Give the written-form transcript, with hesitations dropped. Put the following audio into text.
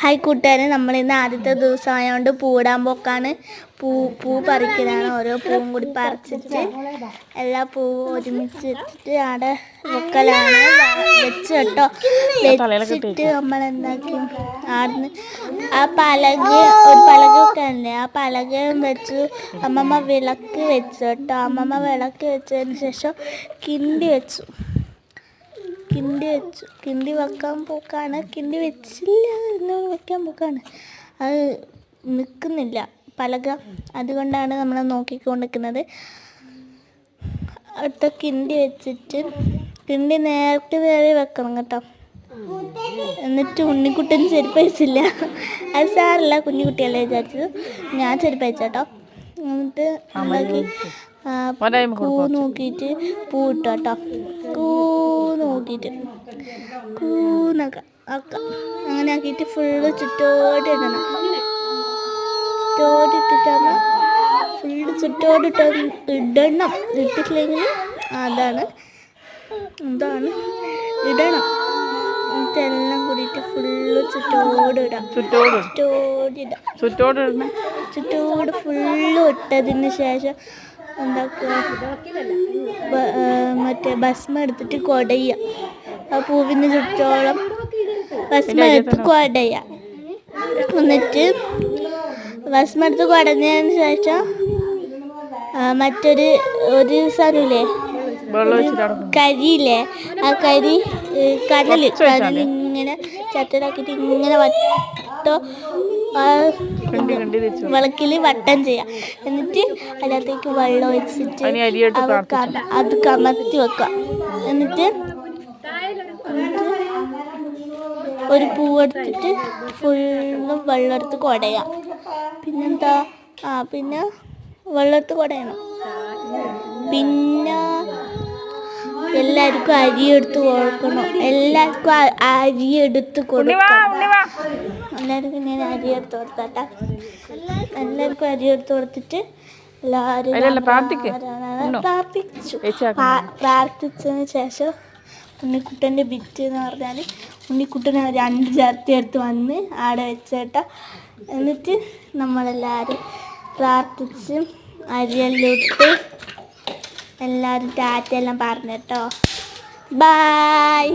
Hi കൂട്ടുകാരെ, നമ്മളിന്ന് ആദ്യത്തെ ദിവസമായതുകൊണ്ട് പൂടാൻ പോക്കാണ്. പൂ പറിക്കലാണ്. ഓരോ പൂവും കൂടി പറിച്ചിട്ട് എല്ലാ പൂവും ഒരുമിച്ച് വെച്ചിട്ട് അവിടെ വെക്കലാണ്. വെച്ച് കേട്ടോ, വെച്ചിട്ട് നമ്മളെന്താക്കി ആടുന്ന് ആ ഒരു പലകയൊക്കെ ഉണ്ട്. ആ പലകയും വെച്ച് അമ്മമ്മ വിളക്ക് വെച്ചു കേട്ടോ. അമ്മമ്മ വിളക്ക് വെച്ചതിന് ശേഷം കിണ്ടി വെച്ചു. കിണ്ടി വെക്കാൻ പോക്കാണ്. കിണ്ടി വെച്ചില്ല, ഇന്നും വെക്കാൻ പോക്കാണ്. അത് നിൽക്കുന്നില്ല പലക, അതുകൊണ്ടാണ് നമ്മൾ നോക്കിക്കൊണ്ടിരിക്കുന്നത്. അടുത്ത കിണ്ടി വെച്ചിട്ട് കിണ്ടി നേരെ വെക്കണം കേട്ടോ. എന്നിട്ട് ഉണ്ണിക്കുട്ടൻ ചെരുപ്പ് വെച്ചില്ല. അത് സാറില്ല, കുഞ്ഞുകുട്ടിയല്ലേ വിചാരിച്ചത്. ഞാൻ ചെരുപ്പ് വെച്ചേട്ടോ. എന്നിട്ട് ഉണ്ടാക്കി കൂ നോക്കിയിട്ട് പൂ ഇട്ടു കേട്ടോ. നോക്കിയിട്ട് കൂന്നൊക്കെ ആക്കാം. അങ്ങനെ ആക്കിയിട്ട് ഫുള്ള് ചുറ്റോടിടണം. ചുറ്റോടിട്ടിട്ടാണ് ഫുള്ള് ചുറ്റോടിട്ട് ഇടണം. ഇട്ടിട്ടില്ലെങ്കിൽ അതാണ് ഇടണം. ഇതെല്ലാം കൂടിയിട്ട് ഫുള്ള് ചുറ്റോട് ഫുള്ള് ഇട്ടതിന് ശേഷം എന്താക്കുക, മറ്റേ ഭസ്മം എടുത്തിട്ട് കുടയുക. ആ പൂവിന് ചുറ്റോളം ഭസ്മം എടുത്ത് കുടയുക. എന്നിട്ട് ഭസ്മം എടുത്ത് കുടഞ്ഞതിന് ശേഷം ഒരു സാധനമില്ലേ, കരിയില്ലേ, ആ കനലിങ്ങനെ ചട്ടരാക്കിയിട്ട് ഇങ്ങനെ വിളക്കിൽ വട്ടം ചെയ്യാം. എന്നിട്ട് അതിനകത്തേക്ക് വെള്ളം ഒഴിച്ചിട്ട് അത് കമത്തി വെക്കാം. എന്നിട്ട് ഒരു പൂവെടുത്തിട്ട് ഫുള്ളും വെള്ളം എടുത്ത് കുടയാം. പിന്നെന്താ, പിന്നെ വെള്ളം എടുത്ത് കുടയണം. പിന്നെ എല്ലാവർക്കും അരിയെടുത്ത് കൊടുക്കണം. എല്ലാവർക്കും അരിയെടുത്ത് ഞാൻ അരിയെടുത്ത് കൊടുത്താട്ടാ. എല്ലാവർക്കും അരിയെടുത്ത് കൊടുത്തിട്ട് എല്ലാവരും പ്രാർത്ഥിച്ചതിന് ശേഷം ഉണ്ണിക്കുട്ടൻ്റെ ബിറ്റ് എന്ന് പറഞ്ഞാൽ ഉണ്ണിക്കുട്ടനെ 2 ചർത്തി എടുത്ത് വന്ന് ആടെ വെച്ചേട്ടാ. എന്നിട്ട് നമ്മളെല്ലാവരും പ്രാർത്ഥിച്ച് അരിയെല്ലാം ഇട്ട് എല്ലാവരും ടാറ്റയെല്ലാം പറഞ്ഞു കേട്ടോ. ബായ്.